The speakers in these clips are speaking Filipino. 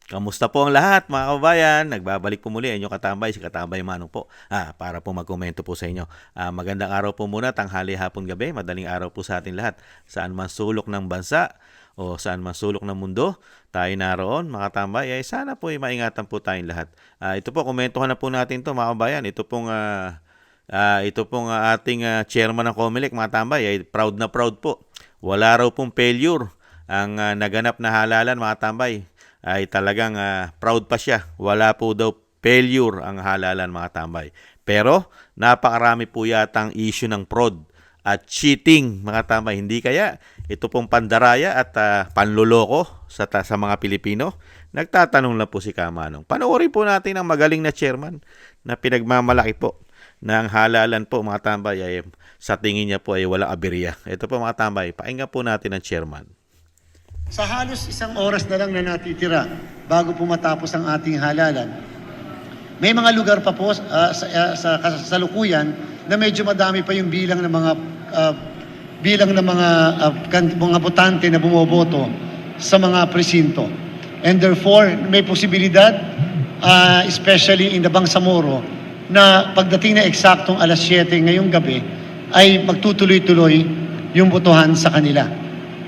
Kamusta po ang lahat mga kababayan? Nagbabalik po muli ang inyong katambay, si Katambay Manong po. Para po magkomento po sa inyo. Magandang araw po muna, tanghali, hapon, gabi. Madaling araw po sa atin lahat. Saan man sulok ng bansa o saan man sulok ng mundo, tayo naroon mga katambay. Sana po maingatan po tayong lahat. Ito po, komentuhan na po natin to mga kababayan. Ito pong ating chairman ng COMELEC mga tambay. Proud na proud po. Wala raw pong failure ang naganap na halalan mga tambay ay talagang proud pa siya. Wala po daw failure ang halalan mga tambay. Pero napakarami po yatang issue ng fraud at cheating mga tambay. Hindi kaya ito pong pandaraya at panloloko sa mga Pilipino? Nagtatanong lang po si Kamanong. Panoorin po natin ang magaling na chairman na pinagmamalaki po na ang halalan po mga tambay ay sa tingin niya po ay walang aberya. Ito po mga tambay, pakinggan po natin ang chairman. Sa halos isang oras na lang na natitira bago po matapos ang ating halalan, may mga lugar pa po sa kasalukuyan na medyo madami pa yung bilang ng mga botante na bumoboto sa mga presinto. And therefore, may posibilidad, especially in the Bangsamoro, na pagdating na eksaktong alas 7 ngayong gabi, ay magtutuloy-tuloy yung botohan sa kanila.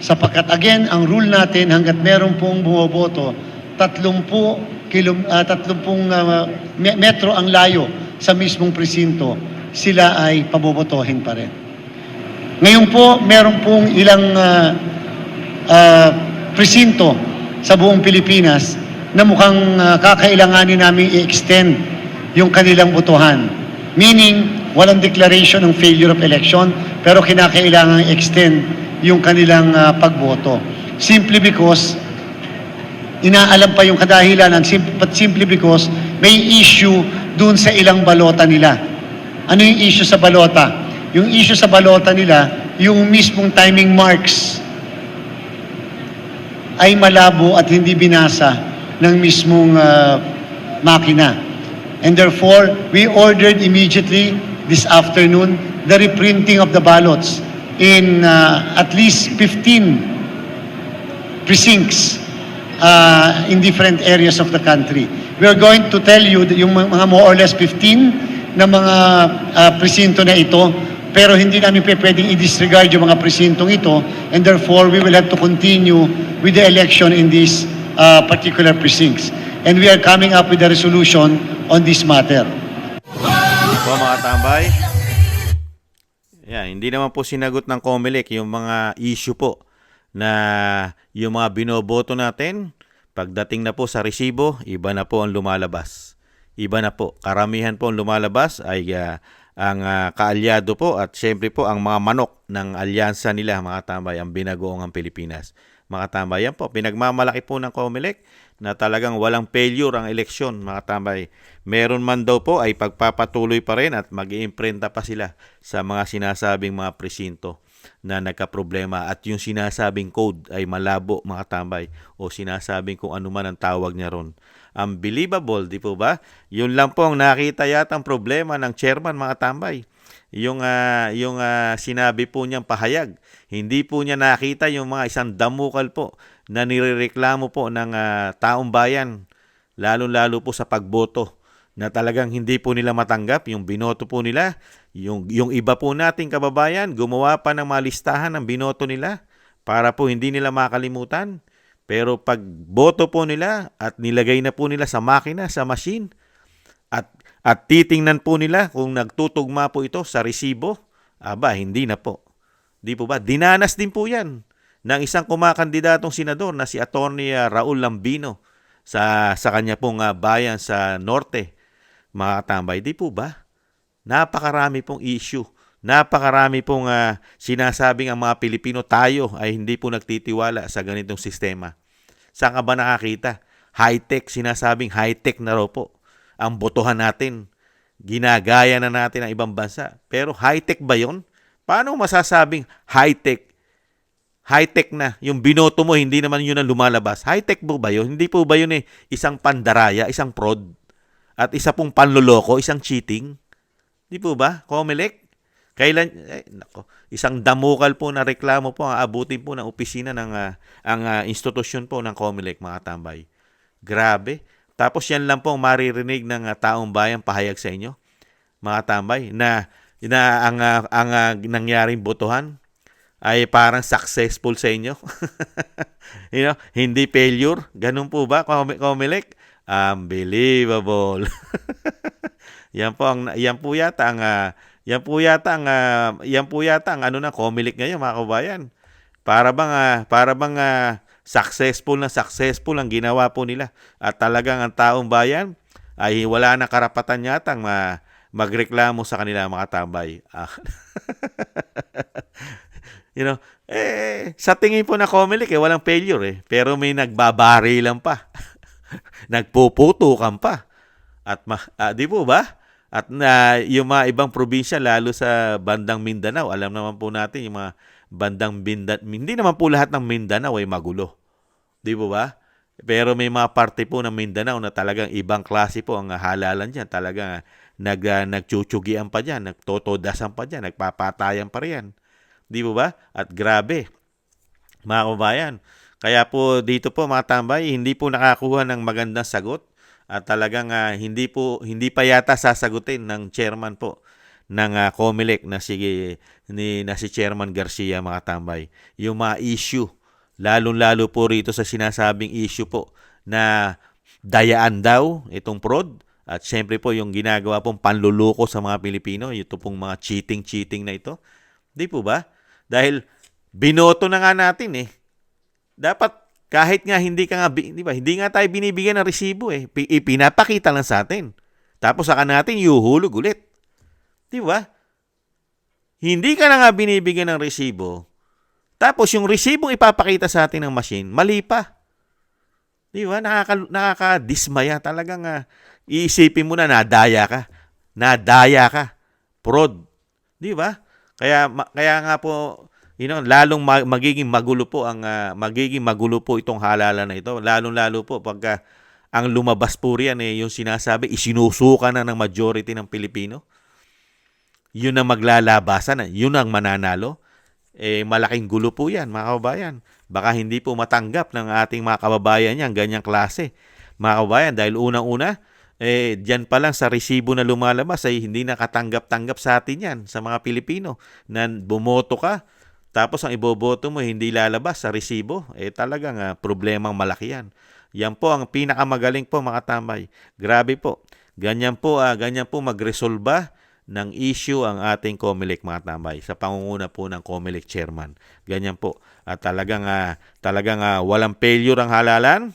Sapagkat again, ang rule natin hanggat meron pong bumoboto, 30 metro ang layo sa mismong presinto, sila ay pabobotohin pa rin. Ngayon po, meron pong ilang presinto sa buong Pilipinas na mukhang kakailanganin namin i-extend yung kanilang botohan. Meaning, walang declaration ng failure of election, pero kinakailangan i-extend yung kanilang pagboto. Simply because inaalam pa yung kadahilan, but simply because may issue dun sa ilang balota nila. Ano yung issue sa balota? Yung issue sa balota nila, yung mismong timing marks ay malabo at hindi binasa ng mismong makina. And therefore, we ordered immediately this afternoon the reprinting of the ballots in at least 15 precincts in different areas of the country. We are going to tell you that yung mga more or less 15 na mga presinto na ito, pero hindi namin pwedeng i-disregard yung mga presintong ito, and therefore we will have to continue with the election in these particular precincts. And we are coming up with a resolution on this matter. Po mga tambay. Hindi naman po sinagot ng COMELEC yung mga issue po na yung mga binoboto natin, pagdating na po sa resibo, iba na po ang lumalabas. Iba na po. Karamihan po ang lumalabas ay ang kaalyado po at syempre po ang mga manok ng alyansa nila, mga tambay, ang binagoong ang Pilipinas. Mga tambay, yan po, pinagmamalaki po ng COMELEC na talagang walang failure ang eleksyon, mga tambay. Meron man daw po ay pagpapatuloy pa rin at mag-iimprenta pa sila sa mga sinasabing mga presinto na nagkaproblema at yung sinasabing code ay malabo, mga tambay, o sinasabing kung ano man ang tawag niya ron. Unbelievable, di po ba? Yun lang po ang nakita yatang problema ng chairman, mga tambay. Yung sinabi po niyang pahayag, hindi po niya nakita yung mga isang damukal po na nirereklamo po ng taong bayan, lalo-lalo po sa pagboto, na talagang hindi po nila matanggap yung binoto po nila. Yung iba po nating kababayan, gumawa pa ng mga listahan ng binoto nila para po hindi nila makalimutan. Pero pag boto po nila at nilagay na po nila sa makina, sa machine, at titingnan po nila kung nagtutugma po ito sa resibo, hindi na po. Di po ba? Dinanas din po yan ng isang kumakandidatong senador na si Atty. Raul Lambino sa kanya pong bayan sa Norte, mga tambay. Di po ba? Napakarami pong issue. Napakarami pong sinasabing ang mga Pilipino, tayo ay hindi po nagtitiwala sa ganitong sistema. Saan ka ba nakakita? High-tech, sinasabing high-tech na raw po ang botohan natin. Ginagaya na natin ang ibang bansa. Pero high-tech ba yun? Paano masasabing high-tech? High-tech na. Yung binoto mo, hindi naman yun ang lumalabas. High-tech ba yun? Hindi po ba yun isang pandaraya, isang fraud? At isa pong panloloko, isang cheating? Di po ba? COMELEC? Isang damukal po na reklamo po ang abutin po ng opisina ng ang institusyon po ng COMELEC, mga tambay. Grabe. Tapos yan lang po ang maririnig ng taong bayan pahayag sa inyo, mga tambay, na ang nangyaring botohan ay parang successful sa inyo. Hindi failure. Ganun po ba, Comelec? Unbelievable. Yan po yata ang ano na Comelec ngayon, mga kabayan. Para bang successful ang ginawa po nila. At talagang ang taong bayan ay wala na karapatan yatang magreklamo sa kanila, mga tambay. Sa tingin po na Comelec, walang failure pero may nagbabari lang pa. Nagpuputukan pa. Di po ba? At yung mga ibang probinsya, lalo sa bandang Mindanao, alam naman po natin yung mga bandang Mindanao, hindi naman po lahat ng Mindanao ay magulo. Di po ba? Pero may mga parte po ng Mindanao na talagang ibang klase po ang halalan dyan. Talagang nagchuchugian pa dyan, nagtotodasan pa dyan, nagpapatayan pa riyan. Di po ba? At grabe, mga kabayan. Kaya po dito po, mga tambay, hindi po nakakuha ng magandang sagot at talagang hindi pa yata sasagutin ng chairman po ng Comelec na si Chairman Garcia, mga tambay. Yung mga issue, lalong-lalo po rito sa sinasabing issue po na dayaan daw itong fraud at syempre po yung ginagawa pong panluloko sa mga Pilipino, ito pong mga cheating na ito. Di po ba? Dahil binoto na nga natin dapat kahit nga hindi nga tayo binibigyan ng resibo ipinapakita lang sa atin. Tapos saka natin yuhulog ulit. Di ba? Hindi ka na nga binibigyan ng resibo. Tapos yung resibong ipapakita sa atin ng machine, mali pa. Di ba? Nakakadismaya talagang iisipin mo na nadaya ka. Nadaya ka. Fraud. Di ba? Kaya nga po, lalong magiging magulo po itong halalan na ito. Lalong-lalo po pagka ang lumabas po riyan yung sinasabi isinusuka na ng majority ng Pilipino. Yun ang maglalabasan, yun ang mananalo. Malaking gulo po yan, mga kababayan. Baka hindi po matanggap ng ating mga kababayan yan, ganyang klase. Mga kababayan, dahil unang-una, dyan pa lang sa resibo na lumalabas ay hindi nakatanggap-tanggap sa atin yan, sa mga Pilipino, na bumoto ka, tapos ang iboboto mo hindi lalabas sa resibo, talagang problemang malaki yan. Yan po ang pinakamagaling po, mga tambay. Grabe po. Ganyan po magresolba ng issue ang ating Comelec, mga tambay, sa pangunguna po ng Comelec chairman. Ganyan po. At talagang walang failure ang halalan,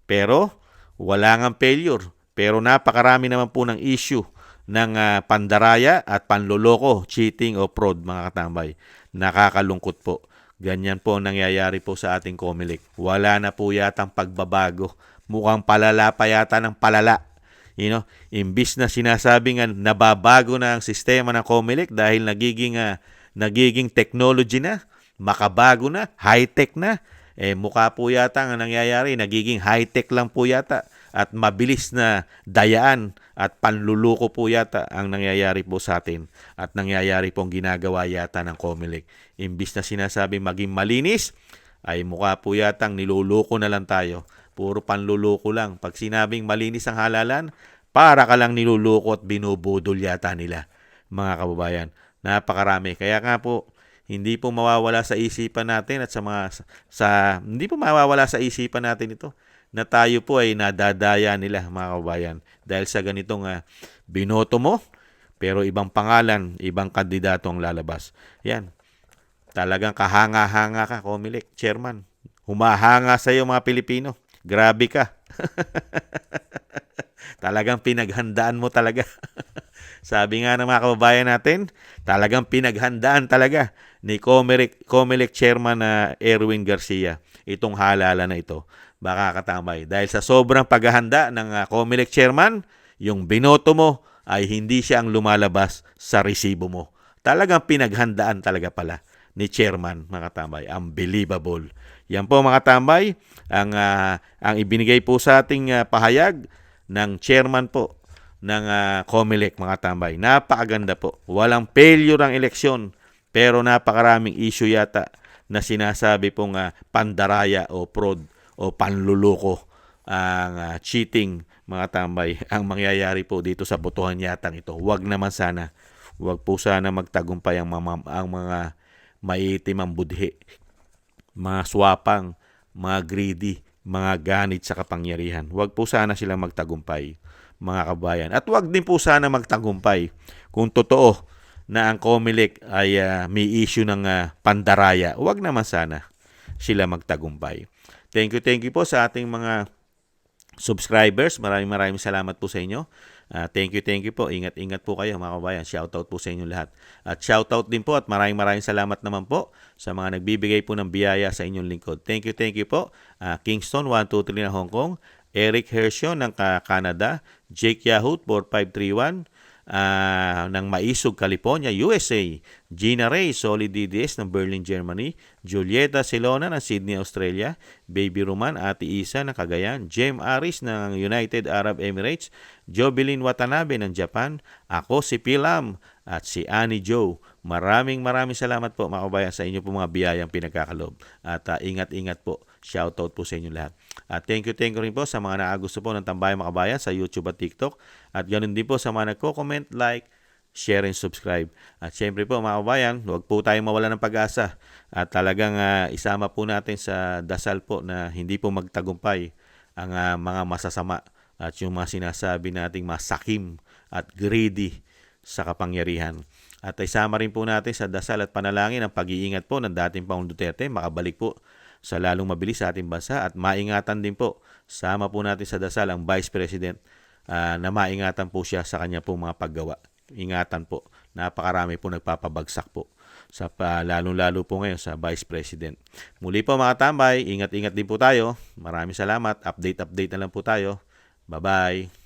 pero wala ngang failure. Pero napakarami naman po ng issue ng pandaraya at panloloko, cheating o fraud, mga katambay. Nakakalungkot po. Ganyan po ang nangyayari po sa ating Comelec. Wala na po yatang pagbabago. Mukhang palala pa yata ng palala. Imbis na sinasabing nababago na ang sistema ng Comelec dahil nagiging technology na, makabago na, high-tech na. Mukha po yata ang nangyayari, nagiging high-tech lang po yata at mabilis na dayaan at panluluko po yata ang nangyayari po sa atin at nangyayari pong ginagawa yata ng Comelec. Imbis na sinasabi maging malinis, ay mukha po yatang niluluko na lang tayo. Puro panluluko lang. Pag sinabing malinis ang halalan, para ka lang niluluko at binubudol yata nila, mga kababayan. Napakarami. Kaya nga po, hindi po mawawala sa isipan natin at hindi po mawawala sa isipan natin ito na tayo po ay nadadaya nila, mga kababayan. Dahil sa ganitong binoto mo, pero ibang pangalan, ibang kandidato ang lalabas. Yan. Talagang kahanga-hanga ka, Comelec, chairman. Humahanga sa iyo, mga Pilipino. Grabe ka. Talagang pinaghandaan mo talaga. Sabi nga ng mga kababayan natin, talagang pinaghandaan talaga ni Comelec chairman na Erwin Garcia itong halala na ito. Baka katamay. Dahil sa sobrang paghahanda ng Comelec chairman, yung binoto mo ay hindi siya ang lumalabas sa resibo mo. Talagang pinaghandaan talaga pala ni chairman, mga katambay. Unbelievable. Yan po, mga katambay, ang ibinigay po sa ating pahayag ng chairman po ng Comelec, mga katambay. Napakaganda po. Walang failure ang eleksyon, pero napakaraming issue yata na sinasabi pong pandaraya o fraud o panluloko cheating, mga tambay, ang mangyayari po dito sa botohan yatang ito. Huwag naman sana. Huwag po sana magtagumpay ang mga maiitim ang budhi, mga swapang, mga greedy, mga ganit sa kapangyarihan. Huwag po sana silang magtagumpay, mga kabayan. At huwag din po sana magtagumpay kung totoo na ang COMELEC ay may issue ng pandaraya. Huwag naman sana sila magtagumpay. Thank you po sa ating mga subscribers. Maraming salamat po sa inyo. Thank you po. Ingat po kayo, mga kabayan. Shoutout po sa inyo lahat. At shoutout din po at maraming salamat naman po sa mga nagbibigay po ng biyaya sa inyong lingkod. Thank you po. Kingston 123 ng Hong Kong, Eric Hershio ng Canada, Jake Yahoo 4531 ng Maisog, California, USA, Gina Ray, Solid DDS ng Berlin, Germany, Julieta Silona ng Sydney, Australia, Baby Roman, Ate Isa ng Cagayan, Jem Aris ng United Arab Emirates, Jovelyn Watanabe ng Japan, ako si Pilam at si Annie Joe. Maraming salamat po, mga kabayan, sa inyo po mga biyayang pinagkakalob. At ingat po. Shoutout po sa inyo lahat. At thank you rin po sa mga nakagusto po ng Tambayan Mga Kabayan sa YouTube at TikTok. At ganoon din po sa mga nagko-comment, like, share, and subscribe. At syempre po, mga kabayan, huwag po tayong mawala ng pag-asa. At talagang isama po natin sa dasal po na hindi po magtagumpay ang mga masasama at yung mga sinasabi nating masakim at greedy sa kapangyarihan. At isama rin po natin sa dasal at panalangin ang pag-iingat po ng dating Pangulong Duterte makabalik po sa lalong mabilis sa ating bansa at maingatan din po. Sama po natin sa dasal ang Vice President na maingatan po siya sa kanya po mga paggawa. Ingatan po. Napakarami po nagpapabagsak po. Sa lalong-lalo po ngayon sa Vice President. Muli po, mga tambay, ingat din po tayo. Maraming salamat. Update na lang po tayo. Bye-bye.